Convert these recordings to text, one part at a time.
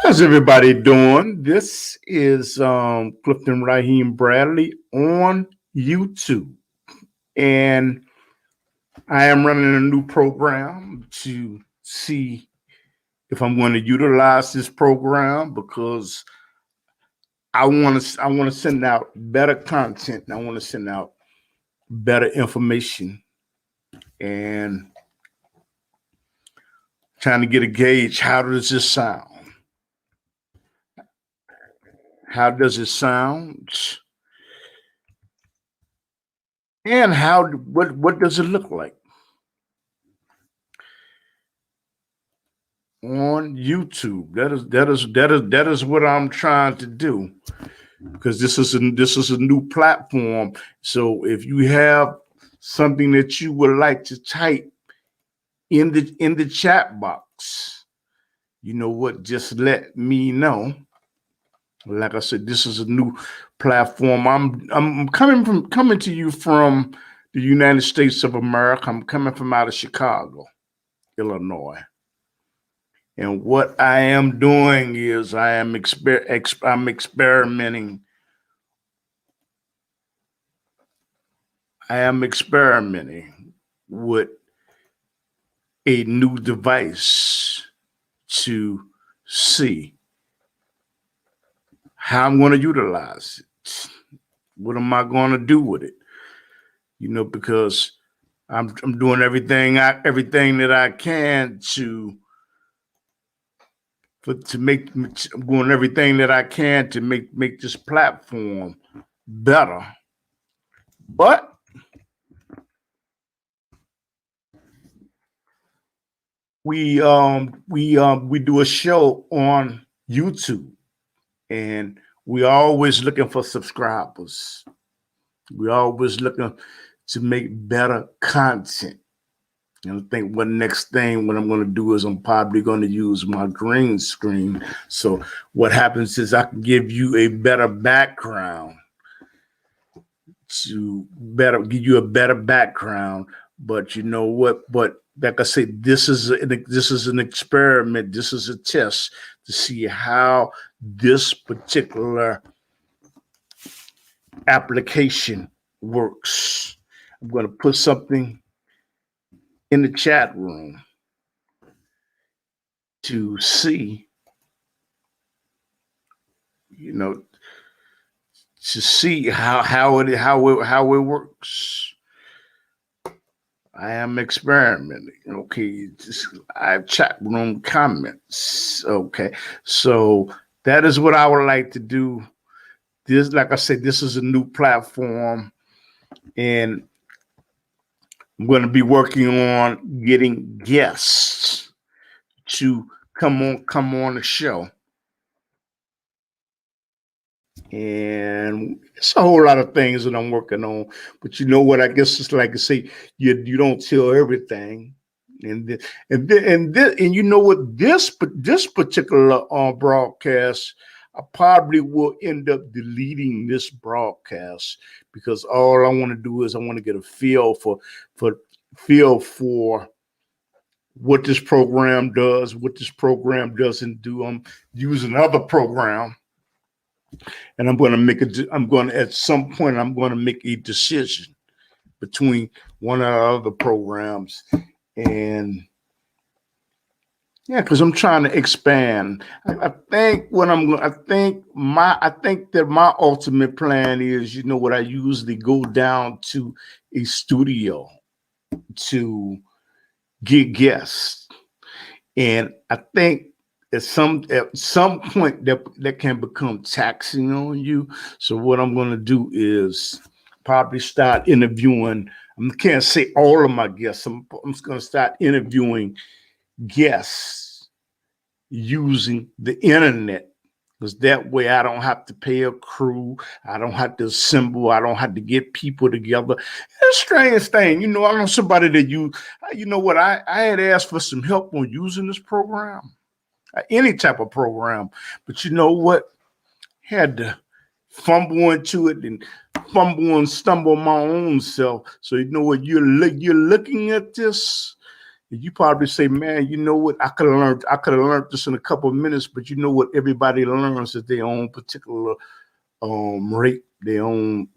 How's everybody doing? This is Clifton Raheem Bradley on YouTube. And I am running a new program to see if I'm going to utilize this program because I want to send out better content and I want to send out better information and trying to get a gauge. How does this sound? How does it sound? And what does it look like on YouTube? That is what I'm trying to do because this is a new platform. So if you have something that you would like to type in the chat box, you know what? Just let me know. Like I said, this is a new platform. I'm coming to you from the United States of America. I'm coming from out of Chicago, Illinois. And what I am doing is I'm experimenting. I am experimenting with a new device to see how I'm going to utilize it. What am I going to do with it? Because I'm doing everything that I can I'm doing everything that I can to make this platform better. But we do a show on YouTube, and we're always looking for subscribers. We're always looking to make better content. And I think what I'm going to do is I'm probably going to use my green screen. So what happens is I can give you a better background give you a better background. But you know what? But like I say, this is an experiment. This is a test to see how this particular application works. I'm going to put something in the chat room to see, to see how it works. I am experimenting. Okay, I have chat room comments. Okay, so that is what I would like to do. This, like I said, this is a new platform, and I'm going to be working on getting guests to come on the show. And it's a whole lot of things that I'm working on. But you know what? I guess it's like I say, you don't tell everything. And you know what? This particular broadcast, I probably will end up deleting this broadcast because all I want to do is I want to get a feel for what this program does, what this program doesn't do. I'm using another program, and I'm going to at some point I'm going to make a decision between one of the other programs. And yeah, because I'm trying to expand. I think that my ultimate plan is, what, I usually go down to a studio to get guests. And I think at some point that can become taxing on you. So what I'm going to do is probably start interviewing. I can't say all of my guests. I'm just going to start interviewing guests using the internet, because that way I don't have to pay a crew. I don't have to assemble. I don't have to get people together. It's a strange thing. I know somebody that I had asked for some help on using this program, any type of program, but you know what? Had to fumble into it and fumble and stumble my own self. So you know what? You're looking at this, You probably say, man, you know what? I could have learned this in a couple of minutes, but you know what? Everybody learns at their own particular rate, their own,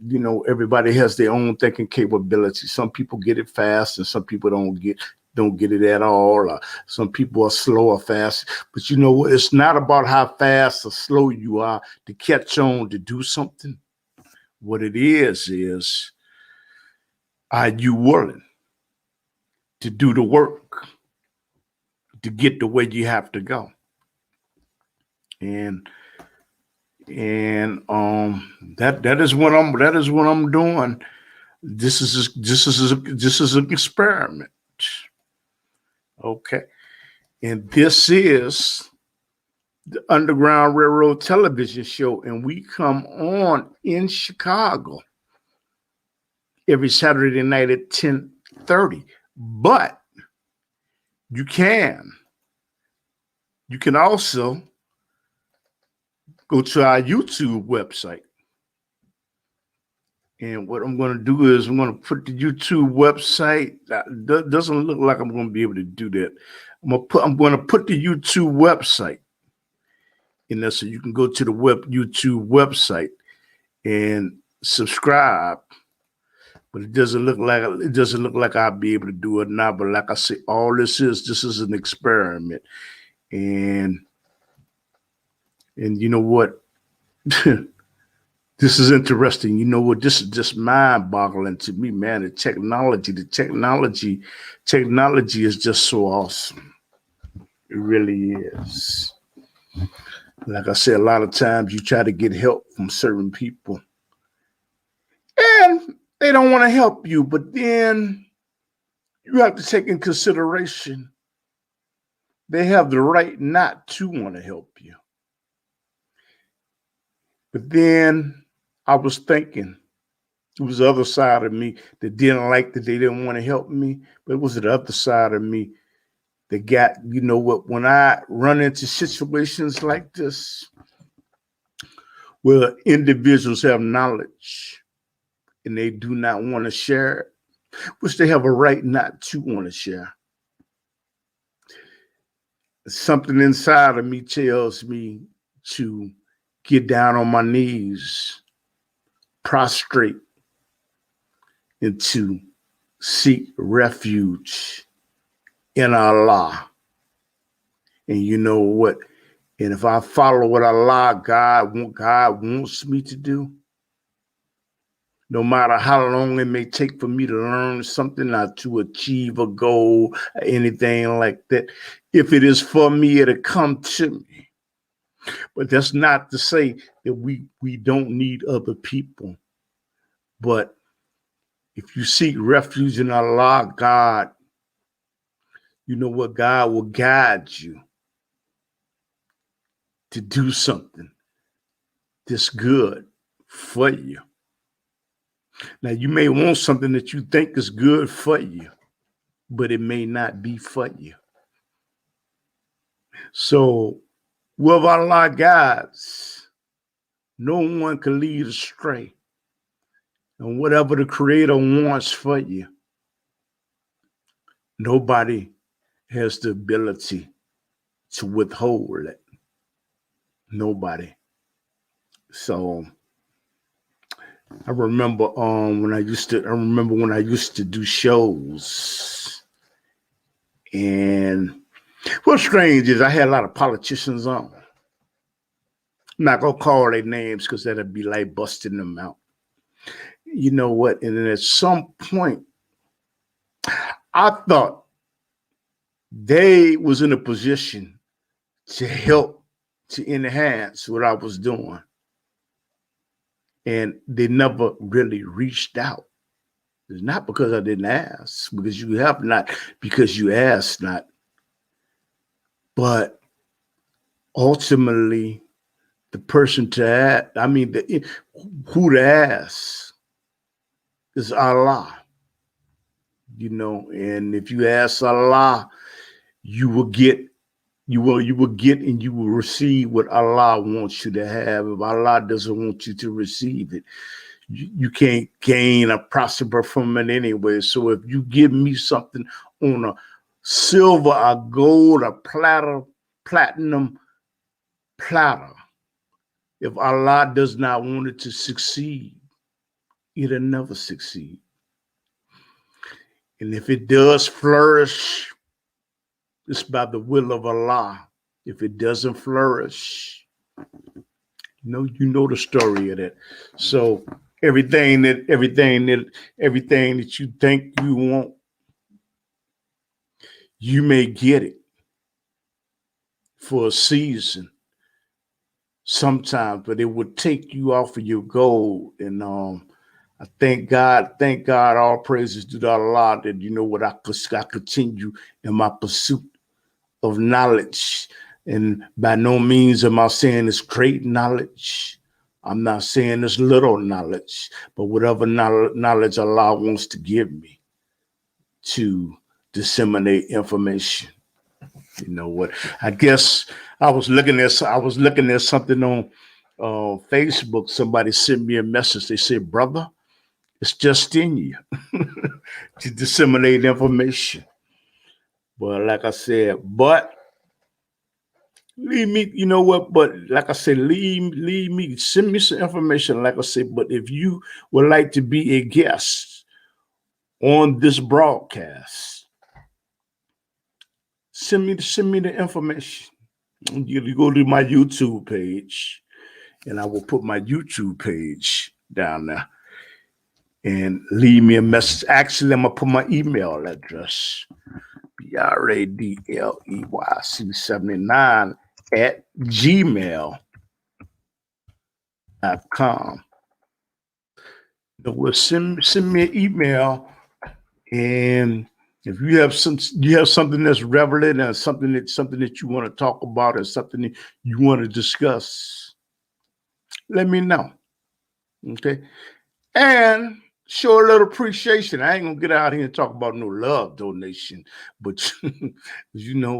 everybody has their own thinking capability. Some people get it fast and some people don't get it at all. Some people are slow or fast. But you know what? It's not about how fast or slow you are to catch on to do something. What it is, are you willing to do the work to get to where you have to go? And that is what I'm doing. This is an experiment. Okay. And this is the Underground Railroad television show, and we come on in Chicago every Saturday night at 10:30. But you can also go to our YouTube website. And what I'm going to do is I'm going to put the YouTube website. That doesn't look like I'm going to be able to do that. I'm going to put the YouTube website in there so you can go to the YouTube website and subscribe. But it doesn't look like I'll be able to do it now. But like I say, all this is an experiment. And you know what? This is interesting. You know what? This is just mind-boggling to me, man. The technology is just so awesome. It really is. Like I said, a lot of times you try to get help from certain people, and they don't want to help you. But then you have to take in consideration they have the right not to want to help you. But then I was thinking, it was the other side of me that didn't like that they didn't want to help me, but it was the other side of me that got, you know what, when I run into situations like this, where individuals have knowledge and they do not want to share it, which they have a right not to want to share. Something inside of me tells me to get down on my knees, prostrate, and to seek refuge in Allah. And you know what? And if I follow what Allah, God wants me to do, no matter how long it may take for me to learn something or to achieve a goal, or anything like that, if it is for me, it'll come to me. But that's not to say that we don't need other people. But if you seek refuge in Allah, God, you know what? God will guide you to do something that's good for you. Now, you may want something that you think is good for you, but it may not be for you. So, with Allah guides, no one can lead astray. And whatever the Creator wants for you, nobody has the ability to withhold it. Nobody. So I remember when I used to do shows, and what's strange is I had a lot of politicians on. I'm not gonna call their names because that'd be like busting them out. You know what? And then at some point, I thought they was in a position to help to enhance what I was doing. And they never really reached out. It's not because I didn't ask, because you have not, because you asked not. But ultimately, the person to ask, who to ask is Allah. You know, and if you ask Allah, you will get and you will receive what Allah wants you to have. If Allah doesn't want you to receive it, you can't gain or prosper from it anyway. So if you give me something on a silver, a gold, a platinum platter. If Allah does not want it to succeed, it'll never succeed. And if it does flourish, it's by the will of Allah. If it doesn't flourish, you know the story of that. So everything that you think you want, you may get it for a season sometimes, but it would take you off of your goal. And I thank God, all praises to Allah that you know what I continue in my pursuit of knowledge. And by no means am I saying it's great knowledge. I'm not saying it's little knowledge, but whatever knowledge Allah wants to give me to disseminate information. You know what? I guess I was looking at something on Facebook. Somebody sent me a message. They said, "Brother, it's just in you to disseminate information." But like I said, leave me, you know what? But like I said, leave me, send me some information. Like I said, but if you would like to be a guest on this broadcast, send me the information. You go to my YouTube page, and I will put my YouTube page down there, and leave me a message. Actually, I'm gonna put my email address, BRADLEYC79@gmail.com. Well, send me an email, and if you have something that's relevant and something that you want to talk about or something that you want to discuss, let me know. Okay. And show a little appreciation. I ain't gonna get out here and talk about no love donation, but you know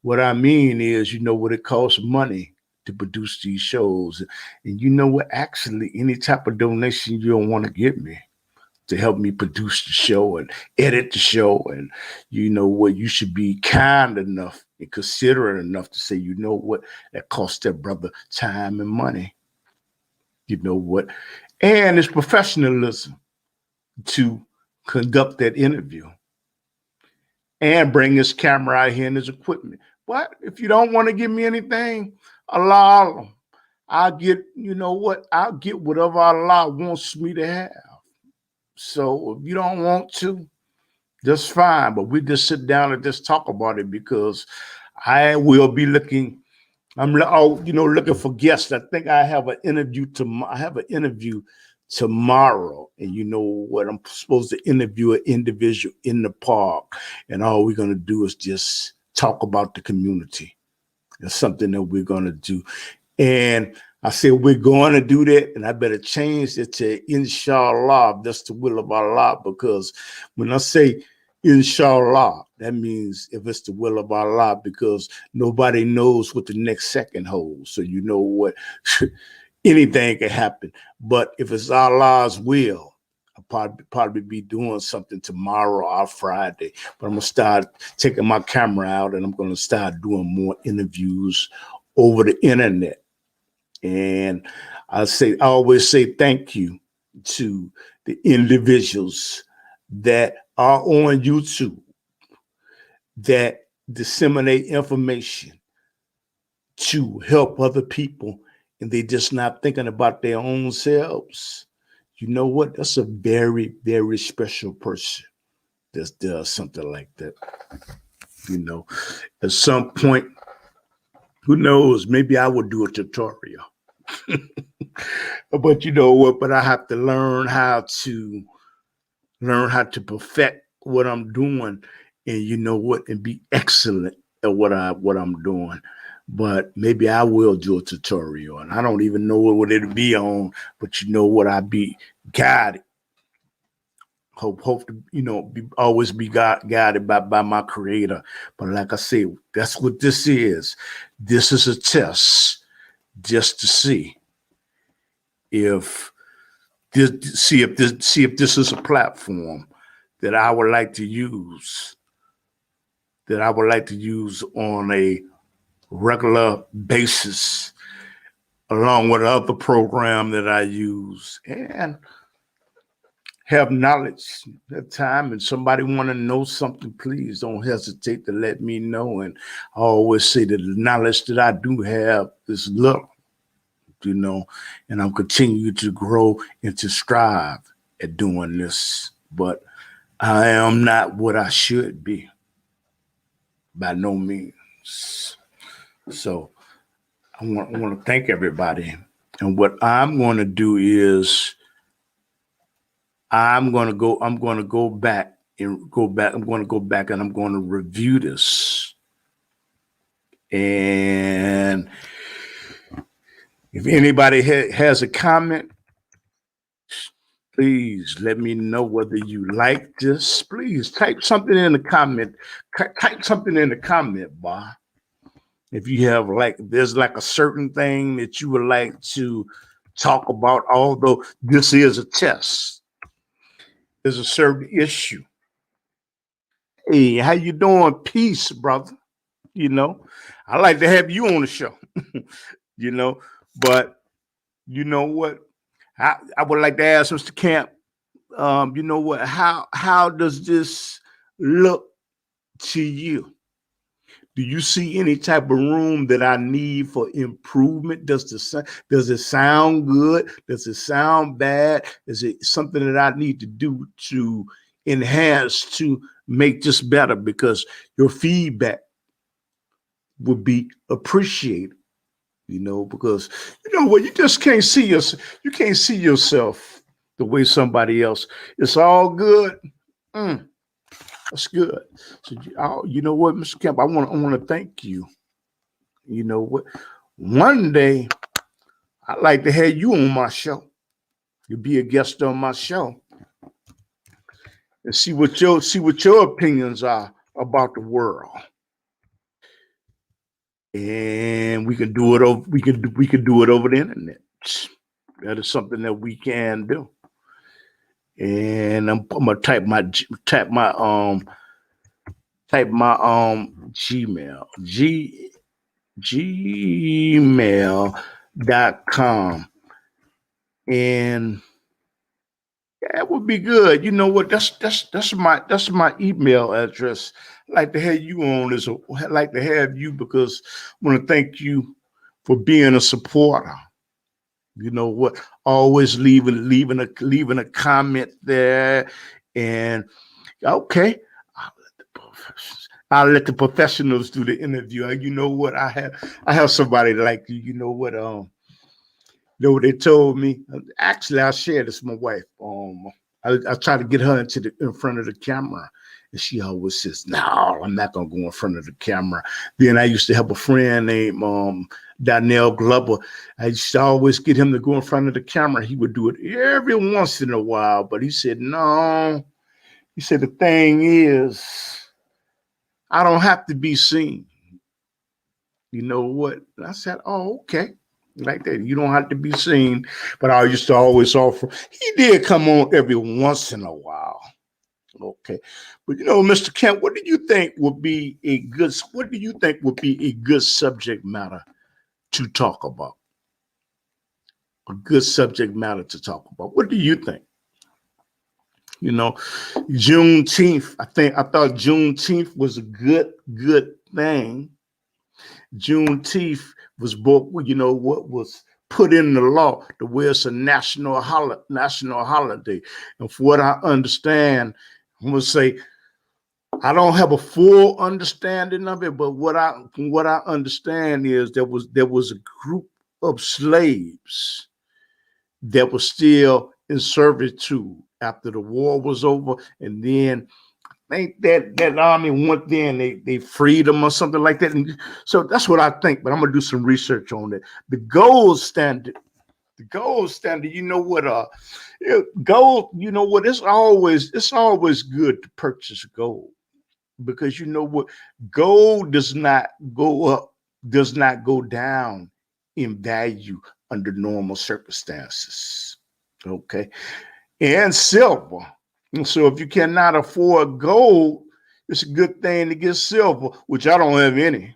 what I mean is, you know what it costs money to produce these shows. And you know what, actually any type of donation you don't want to give me to help me produce the show and edit the show, and you know what, you should be kind enough and considerate enough to say, you know what, that costs that brother time and money. You know what? And it's professionalism to conduct that interview and bring his camera out here and his equipment. But if you don't want to give me anything, Allah, I'll get, you know what, I'll get whatever Allah wants me to have. So if you don't want to, that's fine. But we just sit down and just talk about it, because I will be looking. I'm looking for guests. I think I have an interview tomorrow, and you know what? I'm supposed to interview an individual in the park, and all we're gonna do is just talk about the community. It's something that we're gonna do, and I said we're going to do that, and I better change it to inshallah. That's the will of Allah, because when I say inshallah, that means if it's the will of Allah, because nobody knows what the next second holds. So you know what, anything can happen. But if it's Allah's will, I'll probably be doing something tomorrow or Friday. But I'm gonna start taking my camera out, and I'm gonna start doing more interviews over the internet. And I always say thank you to the individuals that are on YouTube that disseminate information to help other people, and they just not thinking about their own selves. You know what? That's a very, very special person that does something like that. You know, at some point, who knows, maybe I would do a tutorial. But you know what? But I have to learn how to perfect what I'm doing, and you know what, and be excellent at what I'm doing. But maybe I will do a tutorial, and I don't even know what it'll be on. But you know what, I be guided. Hope to always be guided by my Creator. But like I say, that's what this is. This is a test, just to see if this is a platform that I would like to use that I would like to use on a regular basis, along with other program that I use, and have knowledge at time. And somebody want to know something, please don't hesitate to let me know. And I always say that the knowledge that I do have is little, and I'm continuing to grow and to strive at doing this. But I am not what I should be, by no means. So I want to thank everybody. And what I'm going to do is I'm going to go back and go back. I'm going to go back and I'm going to review this. And if anybody has a comment, please let me know whether you like this. Please type something in the comment. Type something in the comment bar. If you have there's like a certain thing that you would like to talk about, although this is a test, there's a certain issue. Hey, how you doing? Peace, brother. I like to have you on the show. But you know what? I would like to ask Mr. Camp. What? How does this look to you? Do you see any type of room that I need for improvement? Does it sound good? Does it sound bad? Is it something that I need to do to enhance, to make this better? Because your feedback would be appreciated. Because you just can't see you can't see yourself the way somebody else. It's all good. That's good. So you know what, Mr. Kemp, I want to thank you. You know what? One day I'd like to have you on my show. You'll be a guest on my show and see what your opinions are about the world. And we can do it over. We can do it over the internet. That is something that we can do. And I'm gonna type my Gmail gmail.com, and that would be good. You know what? That's my email address. I'd like to have you on this. I'd like to have you because I want to thank you for being a supporter. You know what? Always leaving a comment there. And okay, I'll let the professionals do the interview. You know what? I have somebody like you. You know what? What they told me. Actually, I shared this with my wife. I try to get her in front of the camera, and she always says, "No, I'm not gonna go in front of the camera." Then I used to have a friend named Donnell Glover. I used to always get him to go in front of the camera. He would do it every once in a while, but he said, "No." He said, "The thing is, I don't have to be seen." You know what? And I said, "Oh, okay." Like that. You don't have to be seen. But I used to always offer. He did come on every once in a while. Okay. But Mr. Kemp, what do you think would be a good subject matter to talk about? A good subject matter to talk about. What do you think? Juneteenth. I thought Juneteenth was a good thing. Juneteenth was was put in the law to where it's a national holiday. And from what I understand, I'm gonna say I don't have a full understanding of it, but from what I understand is there was a group of slaves that was still in servitude after the war was over, and then think that army went there and they freed them or something like that. And so that's what I think, but I'm gonna do some research on it. The gold standard, you know what, gold, you know what, it's always good to purchase gold, because you know what, gold does not go up, does not go down in value under normal circumstances. Okay. And silver. And so if you cannot afford gold, it's a good thing to get silver, which I don't have any.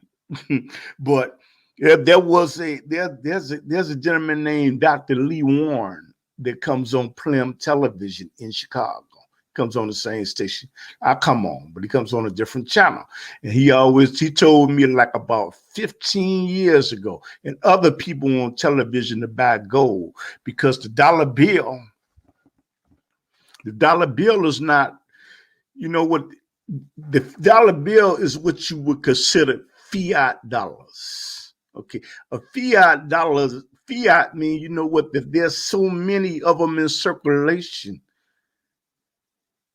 But yeah, there's a gentleman named Dr. Lee Warren that comes on Plum Television in Chicago. Comes on the same station. I come on, but he comes on a different channel. And he told me like about 15 years ago, and other people on television to buy gold because the dollar bill is not, you know what, the dollar bill is what you would consider fiat dollars. Okay. A fiat mean, you know what, that there's so many of them in circulation,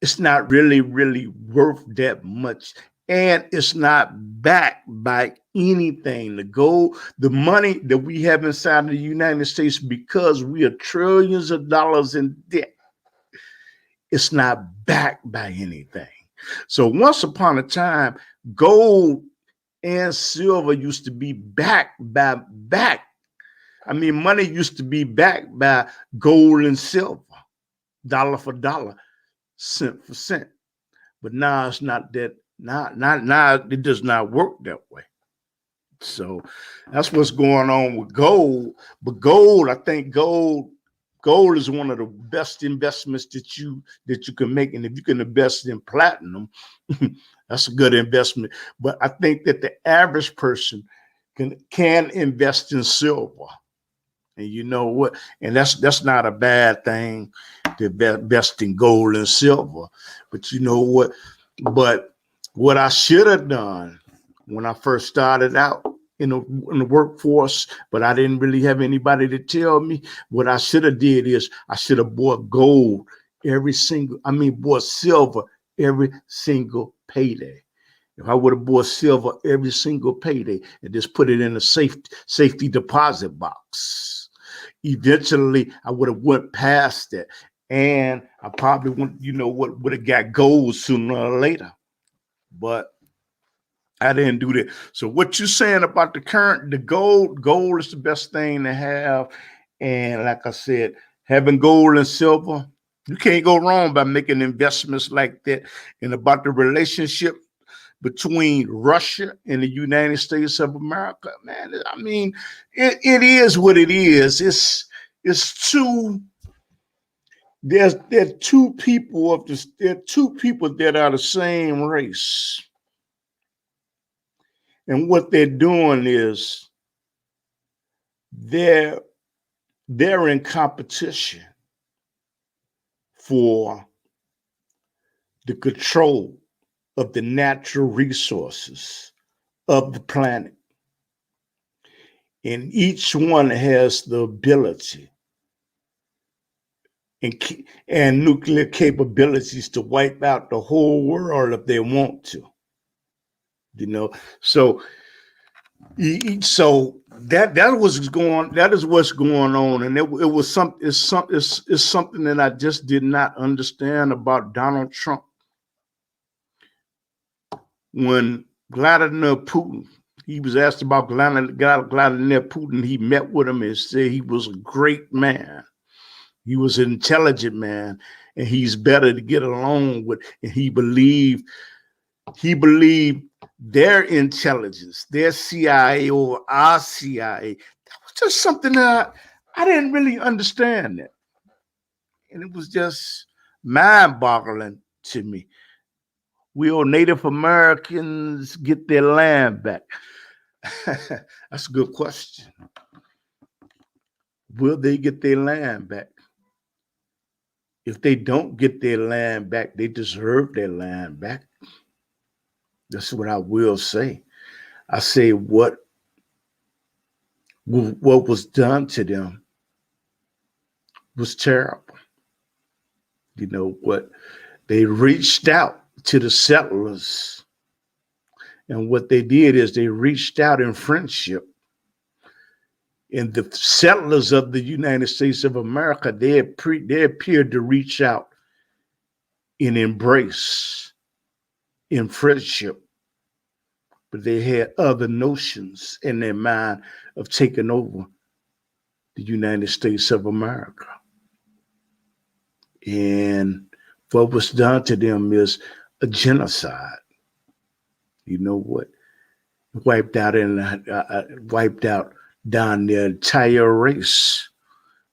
it's not really, really worth that much. And it's not backed by anything. The gold, the money that we have inside of the United States, because we are trillions of dollars in debt, it's not backed by anything. So once upon a time, gold and silver used to be money used to be backed by gold and silver, dollar for dollar, cent for cent. But now it's not that. Now it does not work that way. So that's what's going on with gold. But gold, I think gold is one of the best investments that you can make. And if you can invest in platinum, that's a good investment. But I think that the average person can invest in silver. And you know what? And that's not a bad thing to invest in gold and silver. But you know what? But what I should have done when I first started out in the workforce, but I didn't really have anybody to tell me, what I should have did is I should have bought bought silver every single payday. If I would have bought silver every single payday and just put it in a safety deposit box, eventually I would have went past it, and I probably would have got gold sooner or later. But I didn't do that. So what you're saying about the gold is the best thing to have. And like I said, having gold and silver, you can't go wrong by making investments like that. And about the relationship between Russia and the United States of America, man, I mean, it is what it is. It's two. There are two people that are the same race. And what they're doing is they're in competition for the control of the natural resources of the planet. And each one has the ability and nuclear capabilities to wipe out the whole world if they want to. So that is what's going on, and it's something that I just did not understand about Donald Trump. When Vladimir Putin, he was asked about Vladimir Putin, he met with him and said he was a great man. He was an intelligent man, and he's better to get along with. And he believed their intelligence, their CIA or our CIA. That was just something that I didn't really understand that. And it was just mind-boggling to me. Will Native Americans get their land back? That's a good question. Will they get their land back? If they don't get their land back, they deserve their land back. That's what I will say. I say what was done to them was terrible. You know what? They reached out to the settlers, and what they did is they reached out in friendship. And the settlers of the United States of America, they appeared to reach out in embrace, in friendship, but they had other notions in their mind of taking over the United States of America. And what was done to them is a genocide. You know what? Wiped out wiped out down the entire race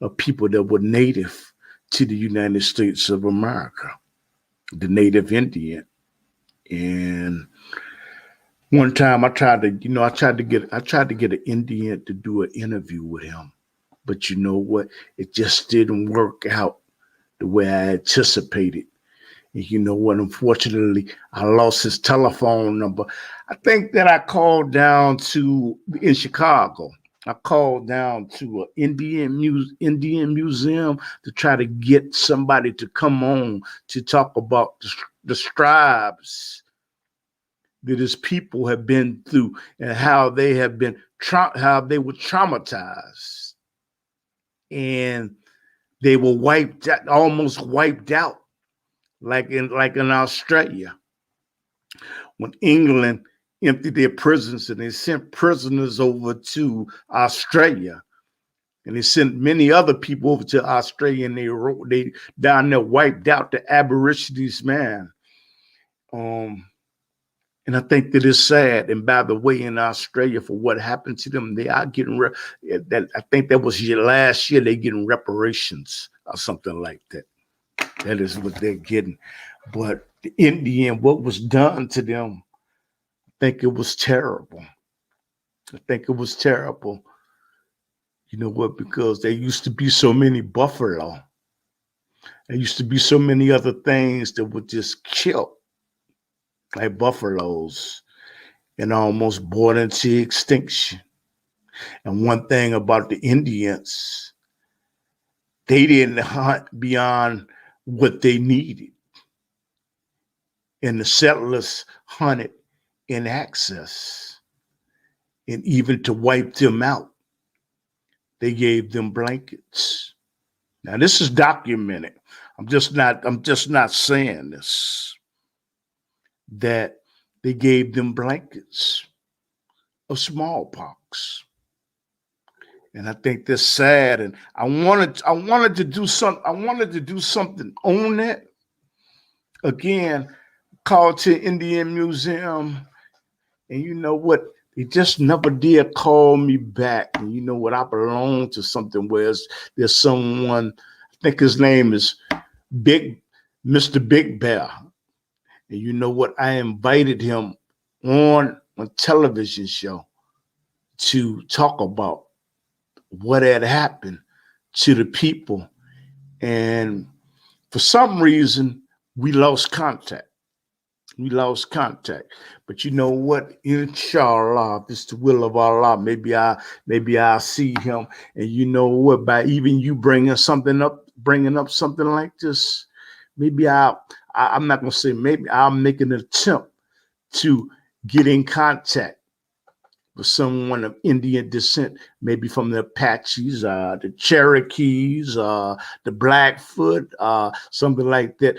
of people that were native to the United States of America, the native Indian. And one time I tried to, I tried to get an Indian to do an interview with him. But you know what? It just didn't work out the way I anticipated. And you know what? Unfortunately, I lost his telephone number. I think that I called down in Chicago. I called down to an Indian museum to try to get somebody to come on to talk about the tribes that his people have been through and how they have been how they were traumatized and they were wiped out, almost wiped out, like in Australia when England emptied their prisons and they sent prisoners over to Australia. And they sent many other people over to Australia, and they down there wiped out the Aborigines, man. And I think that it's sad. And by the way, in Australia, for what happened to them, they are getting that. I think that was last year. They getting reparations or something like that. That is what they're getting. But the Indian, what was done to them, I think it was terrible. I think it was terrible. You know what? Because there used to be so many buffalo. There used to be so many other things that were just killed, like buffaloes, and almost brought into extinction. And one thing about the Indians, they didn't hunt beyond what they needed. And the settlers hunted in excess. And even to wipe them out, they gave them blankets. Now this is documented. I'm just not saying this. That they gave them blankets of smallpox. And I think that's sad. And I wanted to do something on that. Again, called to Indian Museum. And you know what? They just never did call me back. And you know what? I belong to something where there's someone, I think his name is Mr. Big Bear. And you know what? I invited him on a television show to talk about what had happened to the people. And for some reason, we lost contact. But you know what? Inshallah, if it's the will of Allah, maybe I'll see him. And you know what? By even you bringing up something like this, maybe I'm not going to say maybe, I'll make an attempt to get in contact with someone of Indian descent, maybe from the Apaches, the Cherokees, the Blackfoot, something like that.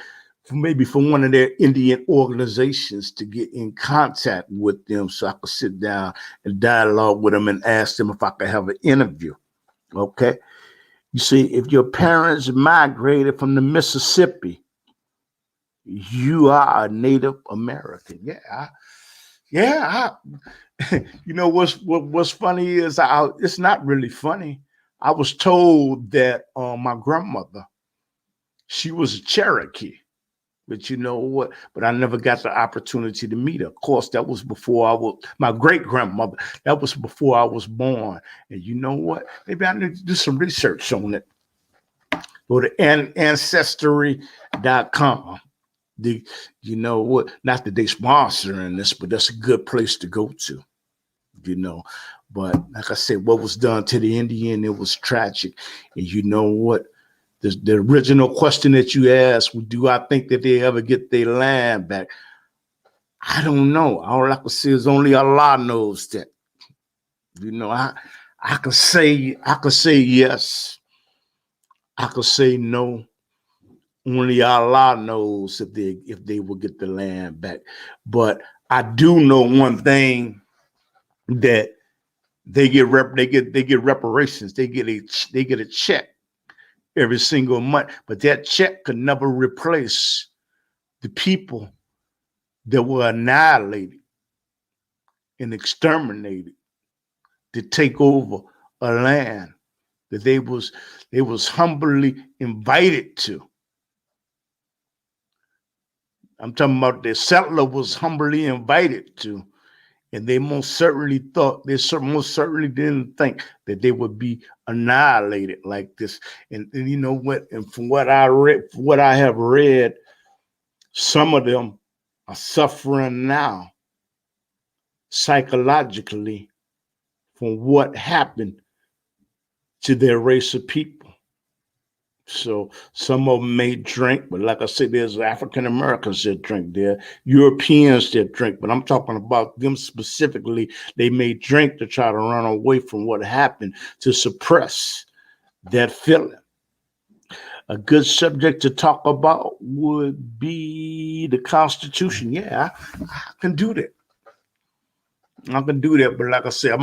Maybe from one of their Indian organizations to get in contact with them so I could sit down and dialogue with them and ask them if I could have an interview. Okay. You see, if your parents migrated from the Mississippi, you are a Native American. Yeah. You know what's funny is it's not really funny. I was told that my grandmother, she was a Cherokee. But you know what? But I never got the opportunity to meet her. Of course, that was before my great grandmother. That was before I was born. And you know what? Maybe I need to do some research on it. Go to ancestry.com. You know what? Not that they sponsoring this, but that's a good place to go to. You know, but like I said, what was done to the Indian, it was tragic. And you know what? The original question that you asked, do I think that they ever get their land back? I don't know. All I can say is only Allah knows that. You know, I could say yes. I could say no. Only Allah knows if they will get the land back. But I do know one thing, that they get reparations. They get a check every single month, but that check could never replace the people that were annihilated and exterminated to take over a land that they was humbly invited to. I'm talking about the settler was humbly invited to, and they most certainly thought, most certainly didn't think that they would be annihilated like this. And you know what? And from what I have read, some of them are suffering now psychologically from what happened to their race of people. So some of them may drink, but like I said, there's African Americans that drink, there Europeans that drink, but I'm talking about them specifically. They may drink to try to run away from what happened, to suppress that feeling. A good subject to talk about would be the Constitution. Yeah, I can do that. I can do that, but like I said,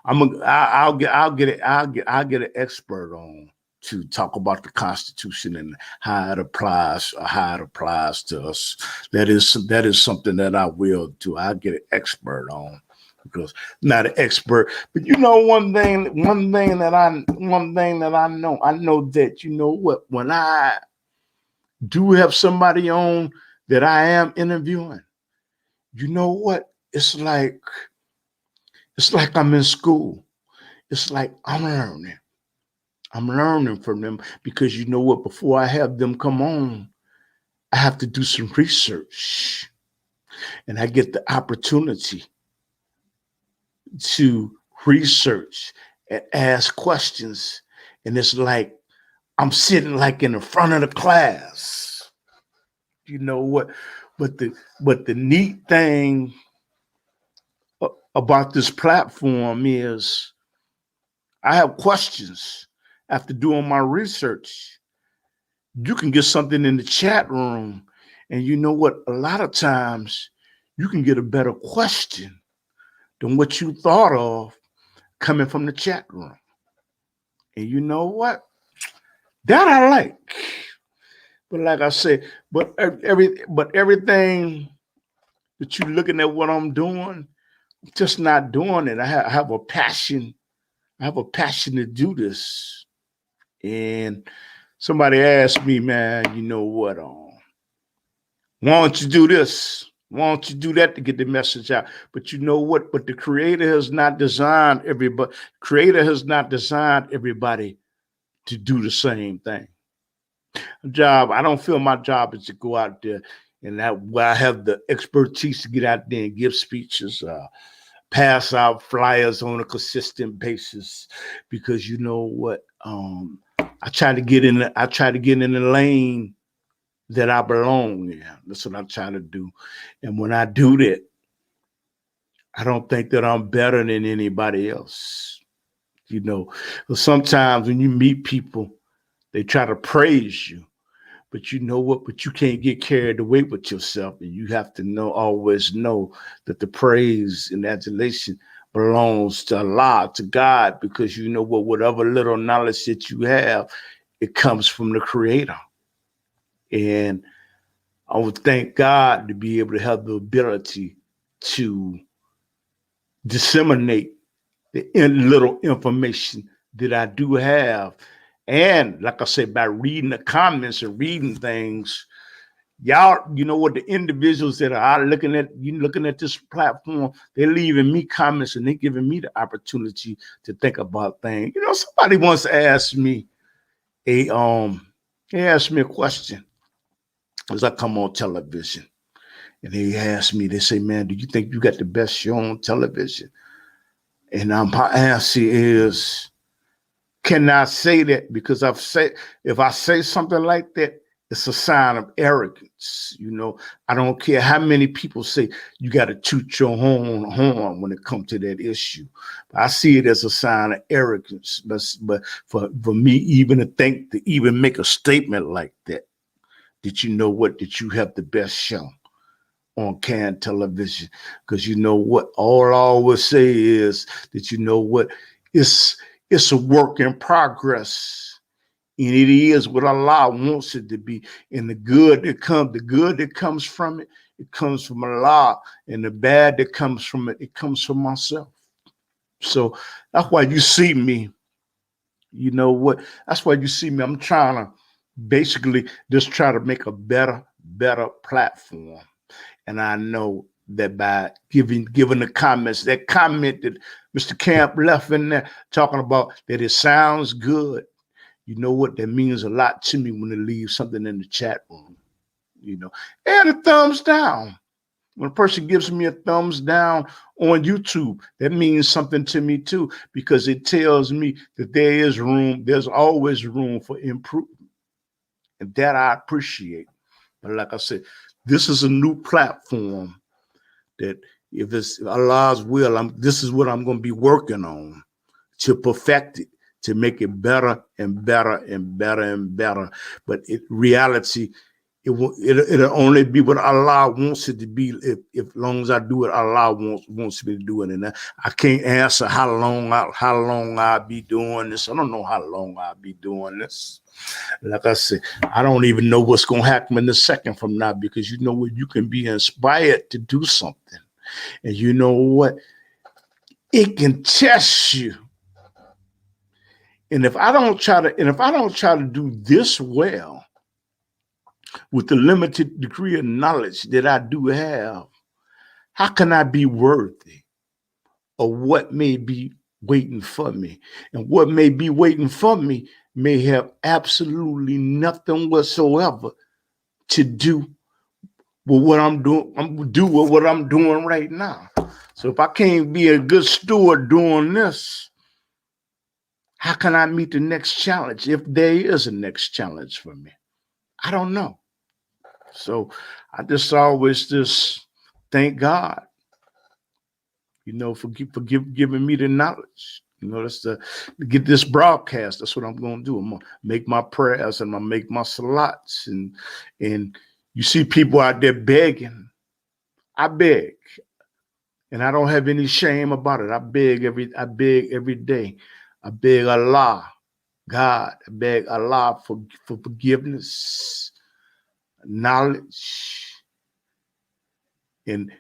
I'll get an expert on to talk about the Constitution and how it applies to us. That is something that I will do. I'll get an expert on, because I'm not an expert, but you know one thing that I know that, you know what, when I do have somebody on that I am interviewing, you know what, it's like I'm in school. It's like I'm learning from them, because you know what, before I have them come on, I have to do some research, and I get the opportunity to research and ask questions. And it's like I'm sitting like in the front of the class. You know what? But the neat thing about this platform is I have questions after doing my research. You can get something in the chat room, and you know what? A lot of times you can get a better question than what you thought of coming from the chat room. And you know what? That I like. But like I said, but everything that you're looking at what I'm doing, I'm just not doing it. I have a passion. I have a passion to do this. And somebody asked me, man, you know what? Why don't you do this? Why don't you do that to get the message out? But you know what? But the Creator has not designed everybody. Creator has not designed everybody to do the same thing. I don't feel my job is to go out there and where I have the expertise to get out there and give speeches, pass out flyers on a consistent basis, because you know what, I try to get in the lane that I belong in. That's what I'm trying to do. And when I do that, I don't think that I'm better than anybody else. You know, sometimes when you meet people, they try to praise you. But you know what? But you can't get carried away with yourself. And you have to always know that the praise and adulation belongs to Allah, to God, because you know what? Whatever little knowledge that you have, it comes from the Creator. And I would thank God to be able to have the ability to disseminate the little information that I do have. And like I said, by reading the comments and reading things, y'all, you know what, the individuals that are looking at this platform, they're leaving me comments and they're giving me the opportunity to think about things. You know, somebody once asked me they asked me a question as I come on television. And they asked me, they say, man, do you think you got the best show on television? And my answer is, can I say that? Because if I say something like that, it's a sign of arrogance. You know, I don't care how many people say you got to toot your own horn when it comes to that issue. I see it as a sign of arrogance. But for me even to even make a statement like that, did you know what, that you have the best show on CAN television? Because you know what, all I always say is that you know what, it's a work in progress, and it is what Allah wants it to be. And the good that comes from it it comes from Allah, and the bad that comes from it, it comes from myself. So that's why you see me. You know what? That's why you see me. I'm trying to basically just try to make a better platform. And I know that by giving the comments, that comment that Mr. Camp left in there talking about that it sounds good, you know what? That means a lot to me when they leave something in the chat room, you know. And a thumbs down. When a person gives me a thumbs down on YouTube, that means something to me too, because it tells me that there's always room for improvement. And that I appreciate. But like I said, this is a new platform that if it's Allah's will, this is what I'm going to be working on to perfect it, to make it better and better and better and better. But reality, it'll only be what Allah wants it to be. If long as I do it, Allah wants me to do it. And I can't answer how long I'll be doing this. I don't know how long I'll be doing this. Like I said, I don't even know what's going to happen in a second from now, because you know what, you can be inspired to do something, and you know what, it can test you. And if I don't try to do this well with the limited degree of knowledge that I do have, how can I be worthy of what may be waiting for me? And what may be waiting for me may have absolutely nothing whatsoever to do with what I'm doing. With what I'm doing right now. So if I can't be a good steward doing this, how can I meet the next challenge if there is a next challenge for me? I don't know. So I just always just thank God, you know, for giving me the knowledge. You know, that's to get this broadcast. That's what I'm going to do. I'm going to make my prayers and I'm going to make my salats. And you see people out there begging. I beg. And I don't have any shame about it. I beg every day. I beg Allah, God, I beg Allah for forgiveness, knowledge, and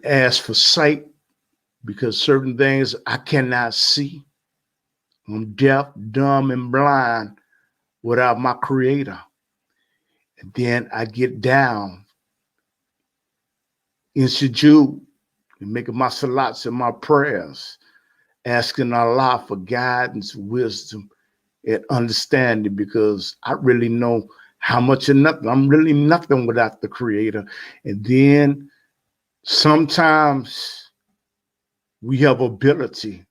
ask for sight, because certain things I cannot see. I'm deaf, dumb, and blind without my creator. And then I get down in sujood and making my salats and my prayers, asking Allah for guidance, wisdom, and understanding, because I really know how much of nothing. I'm really nothing without the creator. And then sometimes we have ability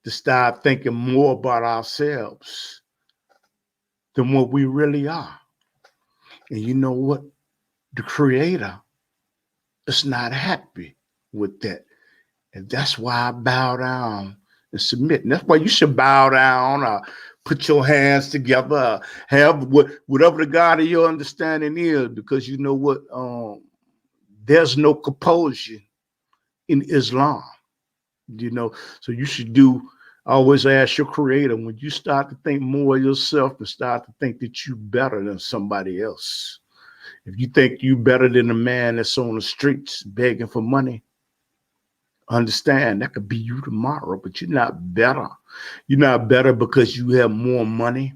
to start thinking more about ourselves than what we really are. And you know what? The creator is not happy with that. And that's why I bow down and submit. And that's why you should bow down, put your hands together, have whatever the God of your understanding is, because you know what? There's no compulsion in Islam, you know. So you should always ask your creator, when you start to think more of yourself and start to think that you're better than somebody else. If you think you're better than a man that's on the streets begging for money, understand that could be you tomorrow, but you're not better. You're not better because you have more money.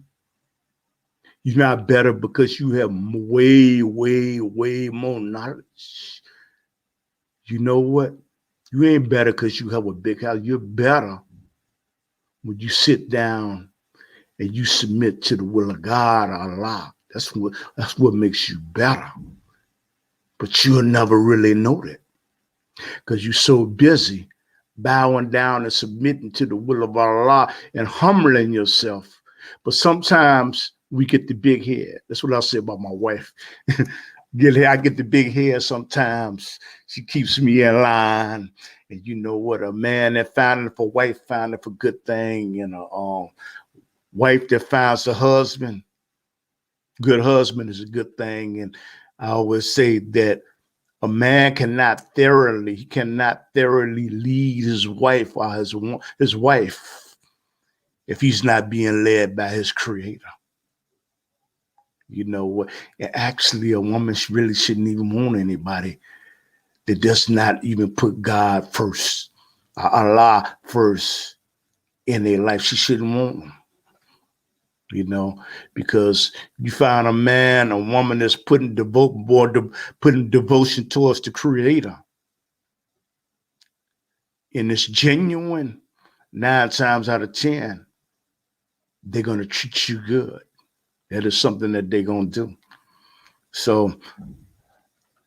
You're not better because you have way, way, way more knowledge. You know what? You ain't better because you have a big house. You're better when you sit down and you submit to the will of God or Allah. That's what makes you better. But you'll never really know that, because you're so busy bowing down and submitting to the will of Allah and humbling yourself. But sometimes we get the big head. That's what I say about my wife. I get the big head sometimes. She keeps me in line. And you know what? A man that finding for wife finding for good thing, and a wife that finds a husband, good husband is a good thing. And I always say that a man cannot thoroughly lead his wife or his wife if he's not being led by his creator. You know what? Actually, a woman really shouldn't even want anybody that does not even put God first, Allah first in their life. She shouldn't want them, because you find a man, a woman that's putting putting devotion towards the Creator, and it's genuine. 9 times out of 10, they're gonna treat you good. That is something that they're gonna do. So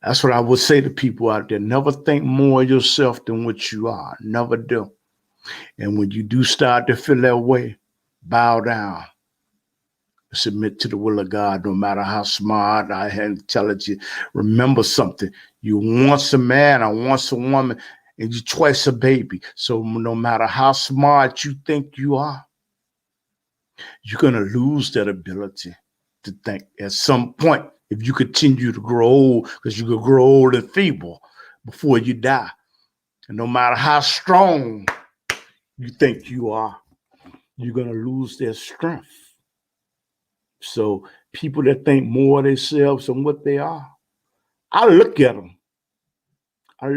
that's what I would say to people out there. Never think more of yourself than what you are. Never do. And when you do start to feel that way, bow down. Submit to the will of God, no matter how smart or intelligent. Remember something. You once a man or once a woman, and you twice a baby. So no matter how smart you think you are, you're going to lose that ability to think at some point if you continue to grow old, because you could grow old and feeble before you die. And no matter how strong you think you are, you're going to lose their strength. So people that think more of themselves than what they are, I look at them. I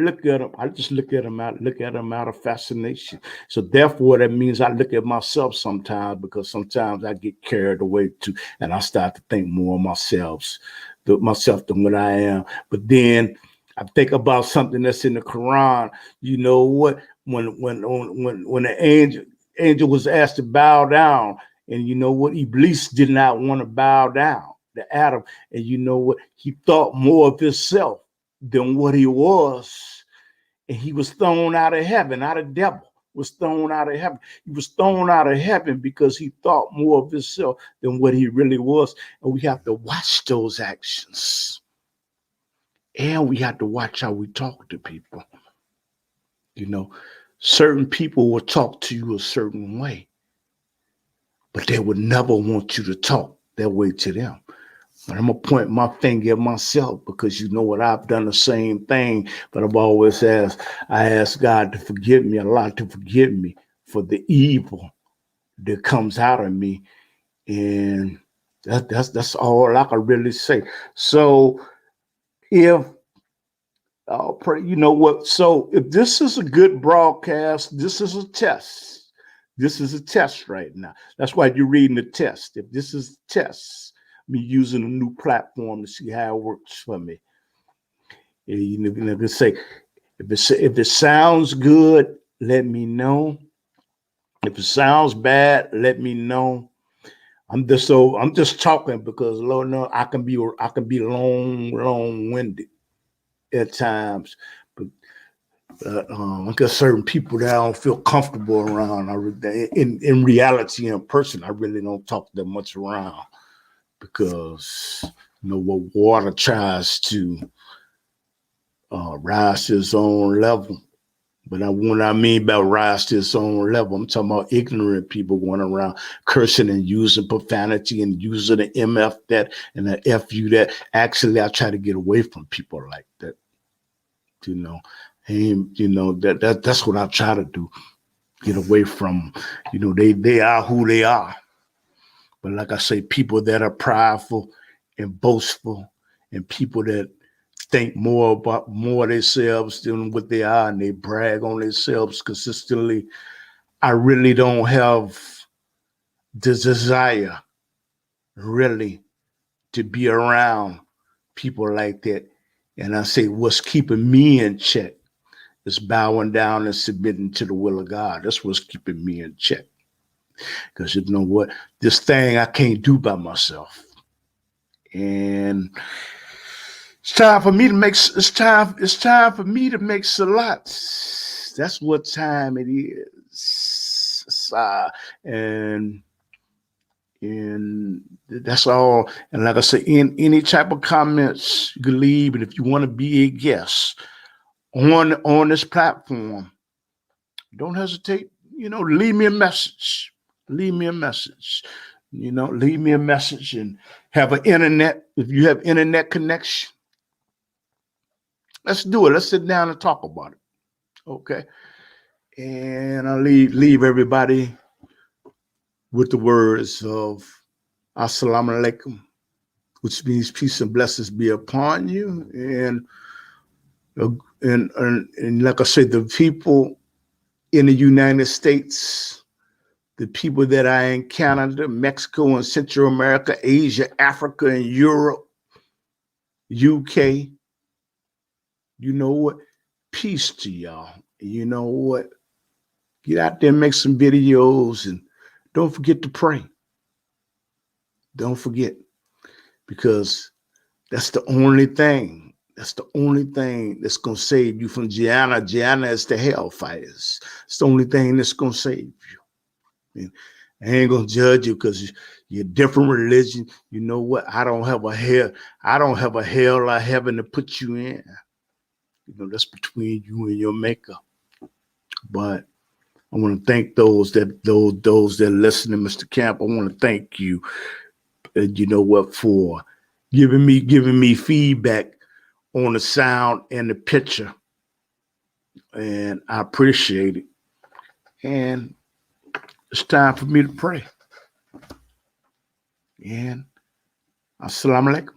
just look at them out of fascination. So therefore, that means I look at myself sometimes, because sometimes I get carried away too, and I start to think more of myself than what I am. But then I think about something that's in the Quran. You know what? When the angel was asked to bow down, and you know what? Iblis did not want to bow down to Adam, and you know what? He thought more of himself than what he was. And he was thrown out of heaven, devil was thrown out of heaven. He was thrown out of heaven because he thought more of himself than what he really was. And we have to watch those actions. And we have to watch how we talk to people. Certain people will talk to you a certain way, but they would never want you to talk that way to them. But I'm going to point my finger at myself, because you know what? I've done the same thing, but I've always I ask God to forgive me, Allah to forgive me for the evil that comes out of me. And that's all I can really say. So if, you know what? So if this is a good broadcast, this is a test. This is a test right now. That's why you're reading the test. If this is a test, me using a new platform to see how it works for me. And you can say, if it sounds good, let me know. If it sounds bad, let me know. I'm just talking because Lord knows I can be long-winded at times. But I got certain people that I don't feel comfortable around. In reality, in person, I really don't talk that much around, because what water tries to rise to its own level. But what I mean by rise to its own level, I'm talking about ignorant people going around cursing and using profanity and using the MF that and the FU that. Actually, I try to get away from people like that. And that's what I try to do. Get away from, they are who they are. But like I say, people that are prideful and boastful, and people that think more of themselves than what they are, and they brag on themselves consistently, I really don't have the desire, really, to be around people like that. And I say, what's keeping me in check is bowing down and submitting to the will of God. That's what's keeping me in check. Because you know what? This thing I can't do by myself. And it's time for me to make salats. That's what time it is. And that's all. And like I said, in any type of comments you can leave, and if you want to be a guest on this platform, don't hesitate. Leave me a message. Leave me a message. Leave me a message and have an internet. If you have internet connection, let's do it. Let's sit down and talk about it. Okay. And I'll leave everybody with the words of Assalamu alaikum which means peace and blessings be upon you. And like I said, the people in the United States, the people that are in Canada, Mexico, and Central America, Asia, Africa, and Europe, UK, you know what? Peace to y'all. You know what? Get out there, make some videos, and don't forget to pray. Don't forget, because that's the only thing. That's the only thing that's going to save you from Gianna. Gianna is the hellfighters. It's the only thing that's going to save you. And I ain't going to judge you because you're a different religion. You know what? I don't have a hell or heaven to put you in. You know, that's between you and your maker. But I want to thank those that listen to Mr. Camp. I want to thank you. You know what, for giving me feedback on the sound and the picture, and I appreciate it. And it's time for me to pray. And assalamu alaikum.